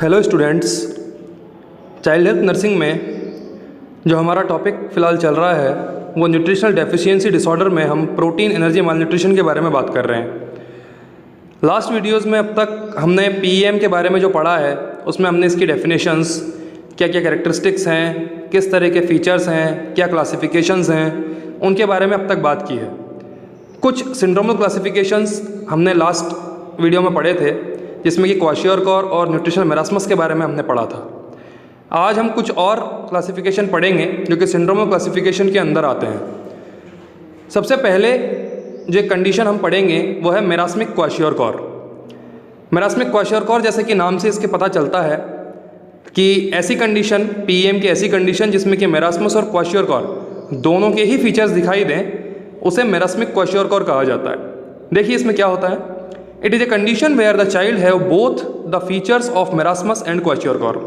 Hello students, child health nursing में जो हमारा टॉपिक फ़िलहाल चल रहा है वो न्यूट्रिशनल डेफिशिएंसी डिसऑर्डर में हम प्रोटीन एनर्जी मालन्यूट्रिशन के बारे में बात कर रहे हैं। लास्ट वीडियोस में अब तक हमने पीईएम के बारे में जो पढ़ा है उसमें हमने इसकी डेफिनेशंस, क्या क्या कैरेक्टरिस्टिक्स हैं, किस तरह के फीचर्स हैं, क्या क्लासिफिकेशंस हैं, उनके बारे में अब तक बात की है। कुछ सिंड्रोमल क्लासिफिकेशंस हमने लास्ट वीडियो में पढ़े थे जिसमें कि क्वाशियोरकॉर और न्यूट्रिशनल मेरास्मस के बारे में हमने पढ़ा था। आज हम कुछ और क्लासिफिकेशन पढ़ेंगे जो कि सिंड्रोमल क्लासिफिकेशन के अंदर आते हैं। सबसे पहले जो एक कंडीशन हम पढ़ेंगे वो है मेरास्मिक क्वाशियोरकॉर। मेरास्मिक क्वाशियोरकॉर जैसे कि नाम से इसके पता चलता है कि ऐसी कंडीशन, पीएम की ऐसी कंडीशन जिसमें कि मेरास्मस और क्वाशियोरकॉर दोनों के ही फीचर्स दिखाई दें, उसे मेरास्मिक क्वाशियोरकॉर कहा जाता है। देखिए इसमें क्या होता है। It is a condition where the child have both the features of marasmus and kwashiorkor.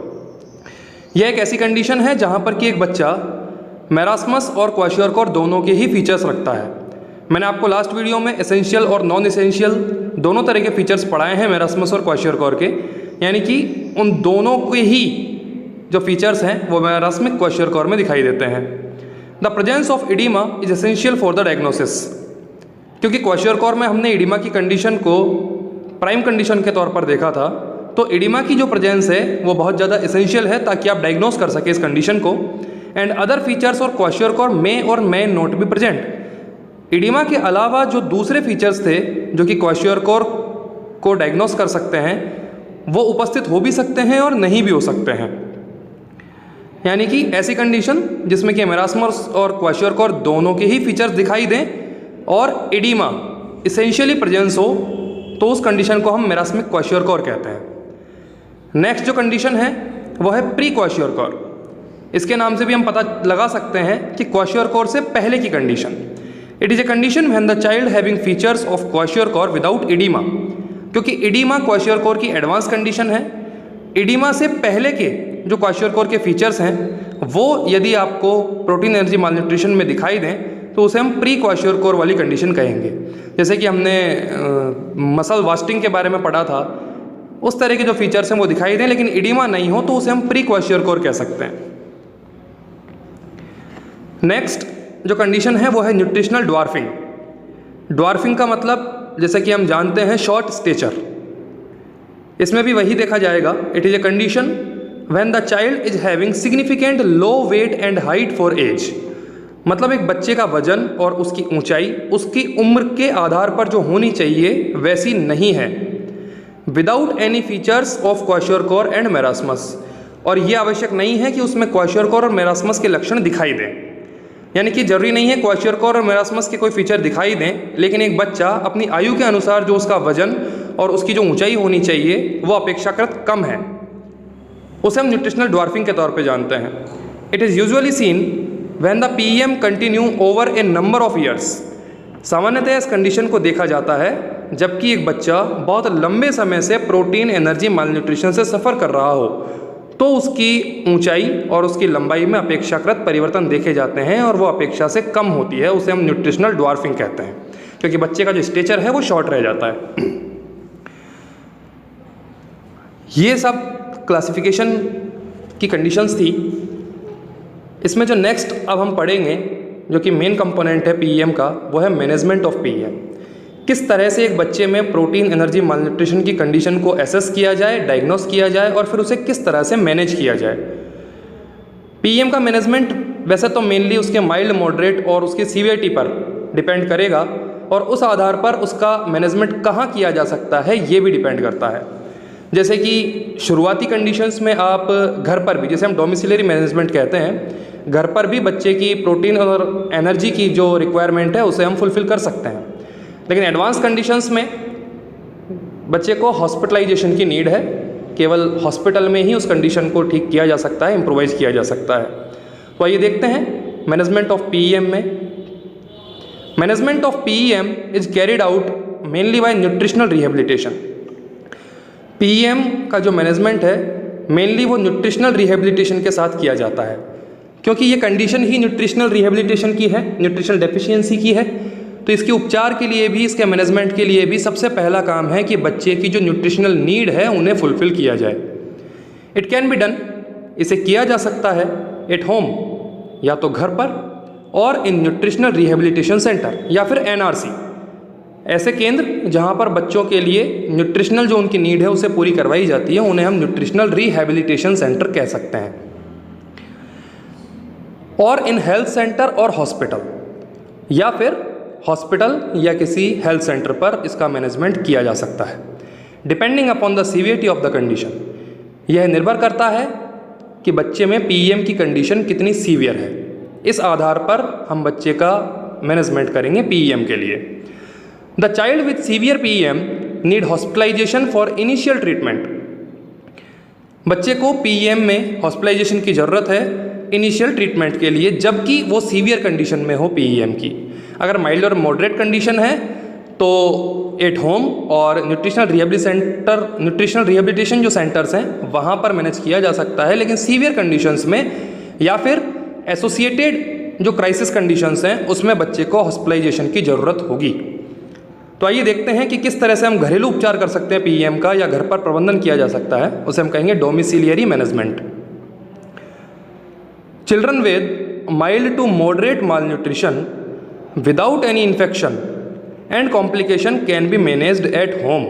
यह एक ऐसी कंडीशन है जहाँ पर कि एक बच्चा मेरास्मस और क्वाशियोरकॉर दोनों के ही फीचर्स रखता है। मैंने आपको लास्ट वीडियो में एसेंशियल और नॉन एसेंशियल दोनों तरह के फीचर्स पढ़ाए हैं मेरास्मस और क्वाशियोरकॉर के, यानी कि उन दोनों के ही जो फीचर्स हैं वो मेरास्मिक क्वाशियोरकॉर में दिखाई देते हैं। The presence of oedema is essential for the diagnosis, क्योंकि क्वाशियोरकॉर में हमने इडीमा की कंडीशन को प्राइम कंडीशन के तौर पर देखा था, तो इडीमा की जो प्रेजेंस है वो बहुत ज़्यादा एसेंशियल है ताकि आप डायग्नोस कर सके इस कंडीशन को। एंड अदर फीचर्स और kwashiorkor may not be present. Oedema के अलावा जो दूसरे फीचर्स थे जो कि क्वाशियोरकॉर को डायग्नोस कर सकते हैं वो उपस्थित हो भी सकते हैं और नहीं भी हो सकते हैं। यानी कि ऐसी कंडीशन जिसमें कि मेरास्मस और क्वाशियोरकॉर दोनों के ही फीचर्स दिखाई दें और इडीमा इसेंशियली प्रेजेंस हो, तो उस कंडीशन को हम मेरास्मिक क्वाशियोरकॉर कहते हैं। नेक्स्ट जो कंडीशन है वो है प्री क्वाशियोरकॉर। इसके नाम से भी हम पता लगा सकते हैं कि क्वाशियोरकॉर से पहले की condition. It is a condition when the child having features of kwashiorkor without oedema, क्योंकि इडीमा क्वाशियोरकॉर की एडवांस कंडीशन है। इडीमा से पहले के जो क्वाशियोरकॉर के फीचर्स हैं वो यदि आपको प्रोटीन एनर्जी मालन्यूट्रिशन में दिखाई दें तो उसे हम प्री क्वाशियोरकॉर वाली कंडीशन कहेंगे। जैसे कि हमने मसल वास्टिंग के बारे में पढ़ा था, उस तरह के जो फीचर्स हैं वो दिखाई दें लेकिन इडीमा नहीं हो तो उसे हम प्री क्वाशियोरकॉर कह सकते हैं। नेक्स्ट जो कंडीशन है वो है न्यूट्रिशनल ड्वार्फिंग। ड्वार्फिंग का मतलब जैसे कि हम जानते हैं शॉर्ट स्टेचर, इसमें भी वही देखा जाएगा। It is a condition when the child is having significant low weight and height for age. मतलब एक बच्चे का वजन और उसकी ऊंचाई उसकी उम्र के आधार पर जो होनी चाहिए वैसी नहीं है। Without any features of kwashiorkor and marasmus, और ये आवश्यक नहीं है कि उसमें क्वाशियोरकॉर और मेरास्मस के लक्षण दिखाई दें। यानी कि जरूरी नहीं है क्वाशियोरकॉर और मेरास्मस के कोई फीचर दिखाई दें, लेकिन एक बच्चा अपनी आयु के अनुसार जो उसका वजन और उसकी जो ऊंचाई होनी चाहिए वो अपेक्षाकृत कम है, उसे हम न्यूट्रिशनल ड्वार्फिंग के तौर पर जानते हैं। It is usually scene when the PM continue over A number of years. सामान्यतः इस कंडीशन को देखा जाता है जबकि एक बच्चा बहुत लंबे समय से प्रोटीन एनर्जी मालन्यूट्रिशन से सफ़र कर रहा हो, तो उसकी ऊंचाई और उसकी लंबाई में अपेक्षाकृत परिवर्तन देखे जाते हैं और वो अपेक्षा से कम होती है। उसे हम न्यूट्रिशनल ड्वार्फिंग कहते हैं, क्योंकि बच्चे का जो स्टेचर है वो शॉर्ट रह जाता है। ये सब क्लासिफिकेशन की कंडीशंस थी। इसमें जो नेक्स्ट अब हम पढ़ेंगे जो कि मेन कंपोनेंट है पीईएम का, वो है मैनेजमेंट ऑफ पीईएम। किस तरह से एक बच्चे में प्रोटीन एनर्जी मालन्यूट्रिशन की कंडीशन को एसेस किया जाए, डायग्नोस किया जाए और फिर उसे किस तरह से मैनेज किया जाए। पीईएम का मैनेजमेंट वैसे तो मेनली उसके माइल्ड, मॉडरेट और उसकी सीवियरिटी पर डिपेंड करेगा और उस आधार पर उसका मैनेजमेंट कहाँ किया जा सकता है ये भी डिपेंड करता है। जैसे कि शुरुआती कंडीशंस में आप घर पर भी, जैसे हम डोमिसिलरी मैनेजमेंट कहते हैं, घर पर भी बच्चे की प्रोटीन और एनर्जी की जो रिक्वायरमेंट है उसे हम फुलफ़िल कर सकते हैं। लेकिन एडवांस कंडीशंस में बच्चे को हॉस्पिटलाइजेशन की नीड है, केवल हॉस्पिटल में ही उस कंडीशन को ठीक किया जा सकता है, इम्प्रोवाइज किया जा सकता है। तो आइए देखते हैं मैनेजमेंट ऑफ पीईएम में। Management of PEM is carried out mainly by nutritional rehabilitation. PEM का जो मैनेजमेंट है मेनली वो न्यूट्रिशनल रिहेबिलिटेशन के साथ किया जाता है, क्योंकि ये कंडीशन ही न्यूट्रिशनल रिहेबिलिटेशन की है, न्यूट्रिशनल डेफिशिएंसी की है। तो इसके उपचार के लिए भी, इसके मैनेजमेंट के लिए भी सबसे पहला काम है कि बच्चे की जो न्यूट्रिशनल नीड है उन्हें फुलफ़िल किया जाए। इट कैन बी डन, इसे किया जा सकता है एट होम, या तो घर पर, और इन न्यूट्रिशनल रिहेबिलिटेशन सेंटर या फिर एनआरसी, ऐसे केंद्र जहाँ पर बच्चों के लिए न्यूट्रिशनल जो उनकी नीड है उसे पूरी करवाई जाती है, उन्हें हम न्यूट्रिशनल रिहेबिलिटेशन सेंटर कह सकते हैं। और इन हेल्थ सेंटर और हॉस्पिटल, या फिर हॉस्पिटल या किसी हेल्थ सेंटर पर इसका मैनेजमेंट किया जा सकता है, depending upon the severity of the condition. यह निर्भर करता है कि बच्चे में पीईएम की कंडीशन कितनी सीवियर है, इस आधार पर हम बच्चे का मैनेजमेंट करेंगे पीईएम के लिए। The child with severe PEM need hospitalisation for initial treatment. बच्चे को पीईएम में हॉस्पिटलाइजेशन की ज़रूरत है इनिशियल ट्रीटमेंट के लिए, जबकि वो सीवियर कंडीशन में हो पीईएम की। अगर माइल्ड और मॉडरेट कंडीशन है तो एट होम और न्यूट्रिशनल रिहेबिलिटेशन जो सेंटर्स हैं वहाँ पर मैनेज किया जा सकता है, लेकिन सीवियर कंडीशंस में या फिर एसोसिएटेड जो क्राइसिस कंडीशंस हैं उसमें बच्चे को हॉस्पिटलाइजेशन की ज़रूरत होगी। तो आइए देखते हैं कि किस तरह से हम घरेलू उपचार कर सकते हैं पीईएम का, या घर पर प्रबंधन किया जा सकता है, उसे हम कहेंगे domiciliary management. Children with mild to moderate malnutrition without any infection and complication can be managed at home.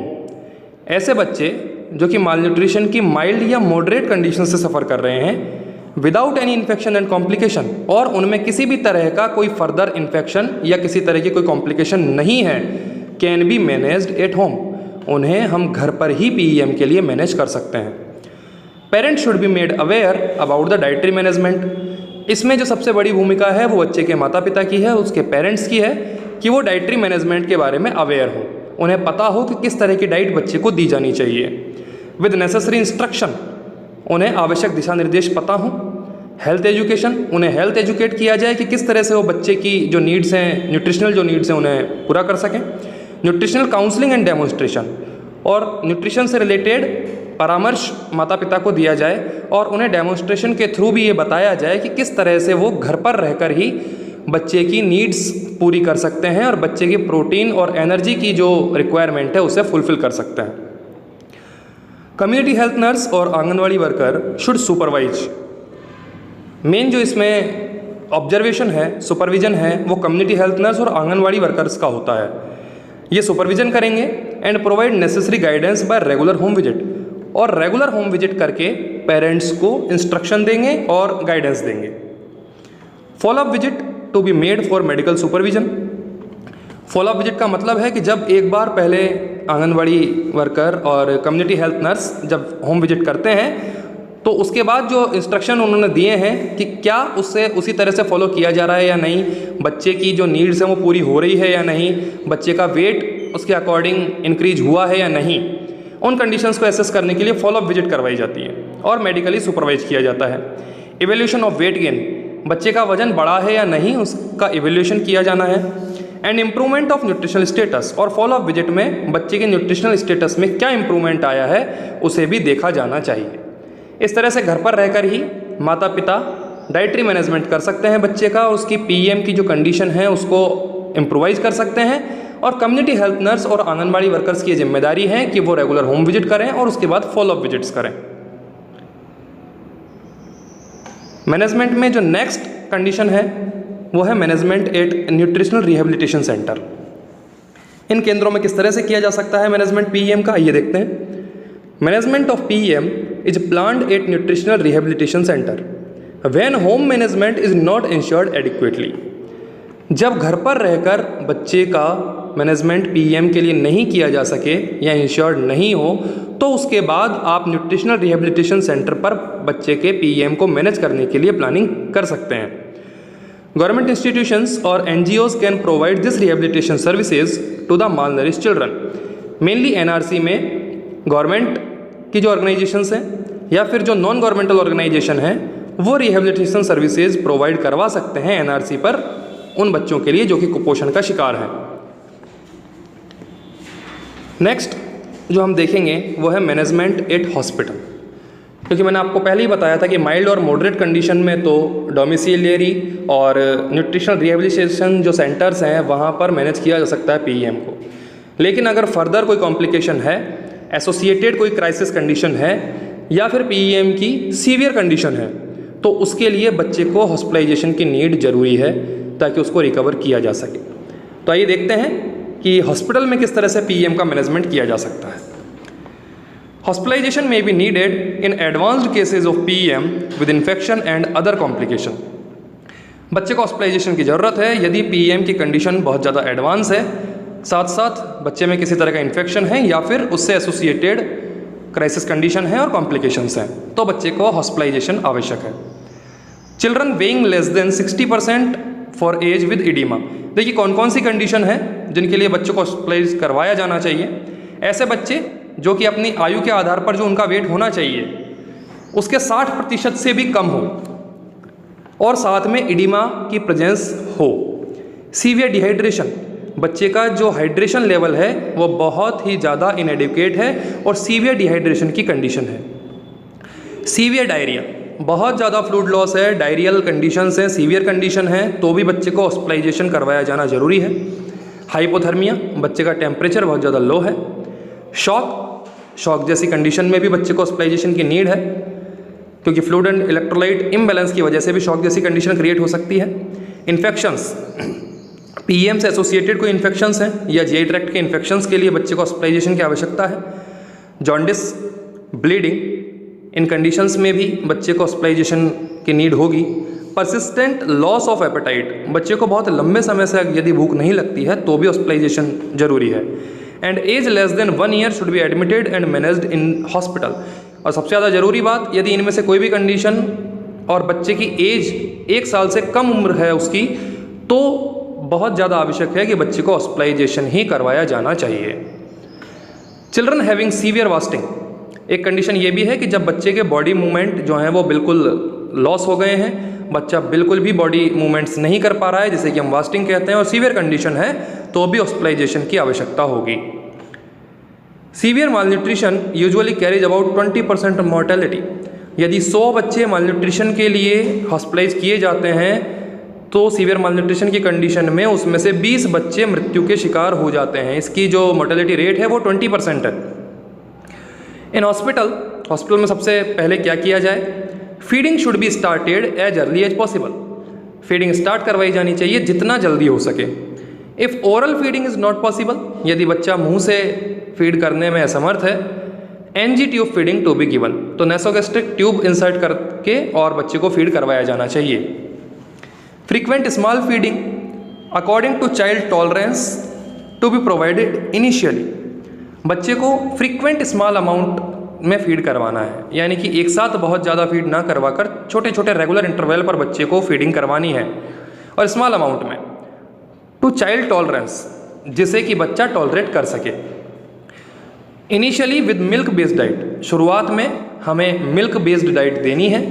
ऐसे बच्चे जो कि माल न्यूट्रिशन की माइल्ड या मॉडरेट कंडीशन से सफ़र कर रहे हैं without any infection and complication, और उनमें किसी भी तरह का कोई फर्दर इन्फेक्शन या किसी तरह की कोई कॉम्प्लिकेशन नहीं है, can be managed at home. उन्हें हम घर पर ही पीईएम के लिए मैनेज कर सकते हैं। Parents should be made aware about the dietary management. इसमें जो सबसे बड़ी भूमिका है वो बच्चे के माता पिता की है, उसके पेरेंट्स की है, कि वो डाइटरी मैनेजमेंट के बारे में अवेयर हो, उन्हें पता हो कि किस तरह की डाइट बच्चे को दी जानी चाहिए। विद नेसेसरी इंस्ट्रक्शन, उन्हें आवश्यक दिशा निर्देश पता हो। हेल्थ एजुकेशन, उन्हें हेल्थ एजुकेट किया जाए कि किस तरह से वो बच्चे की जो नीड्स हैं, न्यूट्रिशनल जो नीड्स हैं, उन्हें पूरा कर सकें। न्यूट्रिशनल काउंसलिंग एंड डेमोन्स्ट्रेशन, और न्यूट्रिशन से रिलेटेड परामर्श माता पिता को दिया जाए और उन्हें डेमोन्स्ट्रेशन के थ्रू भी ये बताया जाए कि किस तरह से वो घर पर रहकर ही बच्चे की नीड्स पूरी कर सकते हैं और बच्चे की प्रोटीन और एनर्जी की जो रिक्वायरमेंट है उसे फुलफिल कर सकते हैं। कम्युनिटी हेल्थ नर्स और anganwadi worker should supervise. Main जो इसमें ऑब्जर्वेशन है, सुपरविजन है, वो कम्युनिटी हेल्थ नर्स और आंगनवाड़ी वर्कर्स का होता है। ये सुपरविजन करेंगे and provide necessary guidance by regular home visit, और रेगुलर होम विजिट करके पेरेंट्स को इंस्ट्रक्शन देंगे और गाइडेंस देंगे। Follow up visit to be made for medical supervision. Follow up visit का मतलब है कि जब एक बार पहले आंगनवाड़ी वर्कर और कम्युनिटी हेल्थ नर्स जब होम विजिट करते हैं तो उसके बाद जो इंस्ट्रक्शन उन्होंने दिए हैं कि क्या उससे उसी तरह से फॉलो किया जा रहा है या नहीं, बच्चे की जो नीड्स हैं वो पूरी हो रही है या नहीं, बच्चे का वेट उसके अकॉर्डिंग इंक्रीज हुआ है या नहीं, उन कंडीशंस को एसेस करने के लिए फॉलोअप विजिट करवाई जाती है और मेडिकली सुपरवाइज किया जाता है। इवेल्यूशन ऑफ वेट गेन, बच्चे का वजन बढ़ा है या नहीं उसका इवेल्यूशन किया जाना है। And improvement of nutritional status, और फॉलोअप विजिट में बच्चे के न्यूट्रिशनल स्टेटस में क्या इम्प्रूवमेंट आया है उसे भी देखा जाना चाहिए। इस तरह से घर पर रहकर ही माता पिता डाइटरी मैनेजमेंट कर सकते हैं बच्चे का, और उसकी पीएम की जो कंडीशन है उसको इम्प्रोवाइज कर सकते हैं, और कम्युनिटी हेल्थ नर्स और आंगनबाड़ी वर्कर्स की जिम्मेदारी है कि वो रेगुलर होम विजिट करें और उसके बाद फॉलोअप विजिट्स करें। मैनेजमेंट में जो नेक्स्ट कंडीशन है वो है management at nutritional rehabilitation centre. इन केंद्रों में किस तरह से किया जा सकता है मैनेजमेंट पीएम का, ये देखते हैं। Management of PM is planned at nutritional rehabilitation centre when home management is not ensured adequately. जब घर पर रहकर बच्चे का मैनेजमेंट पीएम के लिए नहीं किया जा सके या इंश्योर्ड नहीं हो तो उसके बाद आप न्यूट्रिशनल रिहेबिलिटेशन सेंटर पर बच्चे के पीएम को मैनेज करने के लिए प्लानिंग कर सकते हैं। गवर्नमेंट इंस्टीट्यूशंस और NGOs can provide this rehabilitation services to the malnourished children. Mainly NRC में गवर्नमेंट की जो ऑर्गेनाइजेशंस हैं या फिर जो नॉन गवर्नमेंटल ऑर्गेनाइजेशन हैं वो रिहेबिलिटेशन सर्विसेज प्रोवाइड करवा सकते हैं एनआरसी पर उन बच्चों के लिए जो कि कुपोषण का शिकार हैं। नेक्स्ट जो हम देखेंगे वो है मैनेजमेंट एट हॉस्पिटल, क्योंकि मैंने आपको पहले ही बताया था कि माइल्ड और मॉडरेट कंडीशन में तो डोमिसिलियरी और न्यूट्रिशनल रिहेबिलिटेशन जो सेंटर्स हैं वहाँ पर मैनेज किया जा सकता है पीएम को, लेकिन अगर फर्दर कोई कॉम्प्लिकेशन है, एसोसिएटेड कोई क्राइसिस कंडीशन है, या फिर पीईएम की सीवियर कंडीशन है तो उसके लिए बच्चे को हॉस्पिटलाइजेशन की नीड ज़रूरी है ताकि उसको रिकवर किया जा सके। तो आइए देखते हैं कि हॉस्पिटल में किस तरह से पीईएम का मैनेजमेंट किया जा सकता है। हॉस्पिटलाइजेशन में be needed in advanced cases of PEM with infection and other complication. बच्चे को हॉस्पिटलाइजेशन की ज़रूरत है यदि पीईएम की कंडीशन बहुत ज़्यादा एडवांस है, साथ साथ बच्चे में किसी तरह का इन्फेक्शन है या फिर उससे एसोसिएटेड क्राइसिस कंडीशन है और कॉम्प्लिकेशंस हैं, तो बच्चे को हॉस्पिटलाइजेशन आवश्यक है। Children weighing less than 60% for age with oedema. देखिए कौन कौन सी कंडीशन है जिनके लिए बच्चों को हॉस्पिटलाइज करवाया जाना चाहिए। ऐसे बच्चे जो कि अपनी आयु के आधार पर जो उनका वेट होना चाहिए उसके 60% से भी कम हो और साथ में इडीमा की प्रेजेंस हो। सीवियर डिहाइड्रेशन, बच्चे का जो हाइड्रेशन लेवल है वो बहुत ही ज़्यादा इनएडिक्वेट है और सीवियर डिहाइड्रेशन की कंडीशन है। सीवियर डायरिया, बहुत ज़्यादा फ्लूइड लॉस है, डायरियल कंडीशंस हैं, सीवियर कंडीशन है तो भी बच्चे को हॉस्पिटलाइजेशन करवाया जाना ज़रूरी है। हाइपोथर्मिया, बच्चे का टेम्परेचर बहुत ज़्यादा लो है। शॉक जैसी कंडीशन में भी बच्चे को हॉस्पिटलाइजेशन की नीड है क्योंकि फ्लूइड एंड इलेक्ट्रोलाइट इम्बैलेंस की वजह से भी शॉक जैसी कंडीशन क्रिएट हो सकती है। इन्फेक्शंस, पीईएम से एसोसिएटेड कोई इन्फेक्शंस हैं या जीआई ट्रैक्ट के इन्फेक्शंस के लिए बच्चे को हॉस्पिटलाइजेशन की आवश्यकता है। जॉन्डिस, ब्लीडिंग, इन कंडीशंस में भी बच्चे को हॉस्पिटलाइजेशन की नीड होगी। परसिस्टेंट लॉस ऑफ एपेटाइट, बच्चे को बहुत लंबे समय से यदि भूख नहीं लगती है तो भी हॉस्पिटलाइजेशन जरूरी है। And age less than 1 year should be admitted and managed in hospital. और सबसे ज़्यादा ज़रूरी बात, यदि इनमें से कोई भी कंडीशन और बच्चे की एज 1 साल से कम उम्र है उसकी, तो बहुत ज़्यादा आवश्यक है कि बच्चे को हॉस्पिटलाइजेशन ही करवाया जाना चाहिए। चिल्ड्रन हैविंग सीवियर वास्टिंग, एक कंडीशन ये भी है कि जब बच्चे के बॉडी मूवमेंट जो हैं वो बिल्कुल लॉस हो गए हैं, बच्चा बिल्कुल भी बॉडी मूवमेंट्स नहीं कर पा रहा है जिसे कि हम वास्टिंग कहते हैं और सीवियर कंडीशन है तो भी हॉस्पिटलाइजेशन की आवश्यकता होगी। Severe malnutrition usually carries about 20% mortality. यदि 100 बच्चे मालन्यूट्रिशन के लिए हॉस्पिटलाइज किए जाते हैं तो सीवियर मालन्यूट्रिशन की कंडीशन में उसमें से 20 बच्चे मृत्यु के शिकार हो जाते हैं। इसकी जो मोर्टेलिटी रेट है वो 20% है। इन हॉस्पिटल में सबसे पहले क्या किया जाए? Feeding should be started as early as possible. फीडिंग स्टार्ट करवाई जानी चाहिए जितना जल्दी हो सके। If oral feeding is not possible, यदि बच्चा मुंह से फीड करने में असमर्थ है, NG tube feeding to be given, तो नेसोगैस्ट्रिक ट्यूब इंसर्ट करके और बच्चे को फीड करवाया जाना चाहिए। Frequent small feeding according to child tolerance to be provided initially. बच्चे को फ्रीक्वेंट स्मॉल अमाउंट में फीड करवाना है, यानी कि एक साथ बहुत ज़्यादा फीड ना करवाकर छोटे छोटे रेगुलर इंटरवल पर बच्चे को फीडिंग करवानी है और स्मॉल अमाउंट में, टू चाइल्ड टॉलरेंस, जिसे कि बच्चा टॉलरेट कर सके। Initially with milk based diet, शुरुआत में हमें मिल्क बेस्ड डाइट देनी है।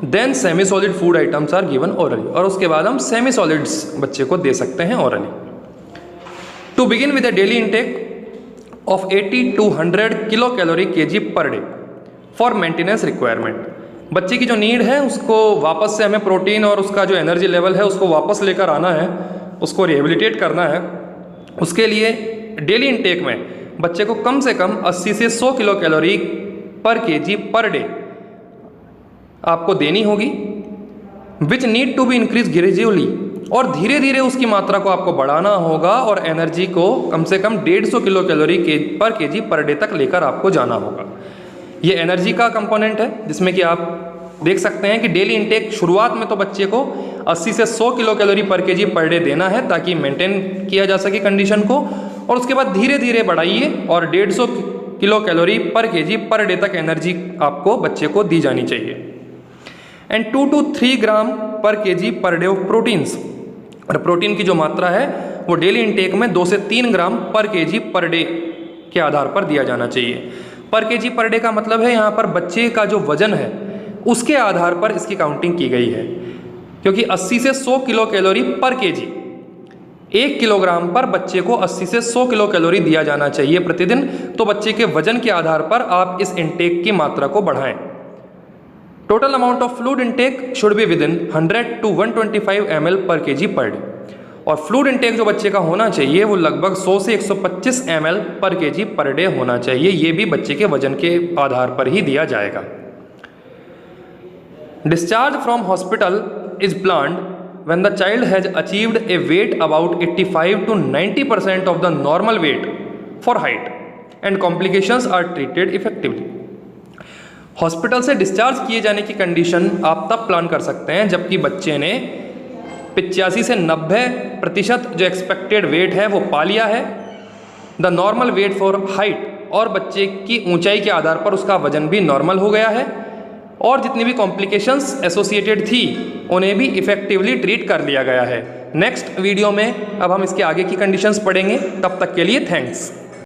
Then semi solid food items are given orally, और उसके बाद हम सेमी सॉलिड्स बच्चे को दे सकते हैं orally. To begin with a daily intake of 80 to 100 kilo calorie kg per day for maintenance requirement. बच्चे की जो नीड है उसको वापस से हमें प्रोटीन और उसका जो एनर्जी लेवल है उसको वापस लेकर आना है, उसको रिहेबिलिटेट करना है। उसके लिए डेली इंटेक में बच्चे को कम से कम 80 से 100 kilo calorie per kg per day आपको देनी होगी, which need to be increase gradually, और धीरे धीरे उसकी मात्रा को आपको बढ़ाना होगा और एनर्जी को कम से कम 150 kilo calorie per kg per day तक लेकर आपको जाना होगा। ये एनर्जी का कंपोनेंट है जिसमें कि आप देख सकते हैं कि डेली इंटेक शुरुआत में तो बच्चे को 80 से 100 kilo calorie per kg per day देना है ताकि मेंटेन किया जा सके कंडीशन को, और उसके बाद धीरे धीरे बढ़ाइए और 150 kilo calorie per kg per day तक एनर्जी आपको बच्चे को दी जानी चाहिए। एंड 2 to 3 ग्राम पर kg per day of proteins, और प्रोटीन की जो मात्रा है वो डेली इंटेक में 2 से 3 ग्राम पर kg पर डे के आधार पर दिया जाना चाहिए। पर kg पर डे का मतलब है यहाँ पर बच्चे का जो वजन है उसके आधार पर इसकी काउंटिंग की गई है, क्योंकि 80 से 100 kilo calorie per kg, 1 kilogram पर बच्चे को 80 से 100 किलो कैलोरी दिया जाना चाहिए प्रतिदिन। तो बच्चे के वजन के आधार पर आप इस इंटेक की मात्रा को बढ़ाएं। Total amount of fluid intake should be with in 100 to 125 ml पर kg पर डे, और फ्लूइड इंटेक जो बच्चे का होना चाहिए वो लगभग 100 से 125 ml पर kg पर डे होना चाहिए। ये भी बच्चे के वजन के आधार पर ही दिया जाएगा। Discharge from hospital is planned when the child has achieved a weight about 85 to 90% of the normal weight for height and complications are treated effectively. Hospital से डिस्चार्ज किए जाने की कंडीशन आप तब प्लान कर सकते हैं जबकि बच्चे ने 85 से 90% जो एक्सपेक्टेड वेट है वो पा लिया है, the normal weight for height, और बच्चे की ऊंचाई के आधार पर उसका वजन भी नॉर्मल हो गया है, और जितनी भी कॉम्प्लिकेशंस एसोसिएटेड थी उन्हें भी इफेक्टिवली ट्रीट कर लिया गया है। नेक्स्ट वीडियो में अब हम इसके आगे की कंडीशंस पढ़ेंगे। तब तक के लिए थैंक्स।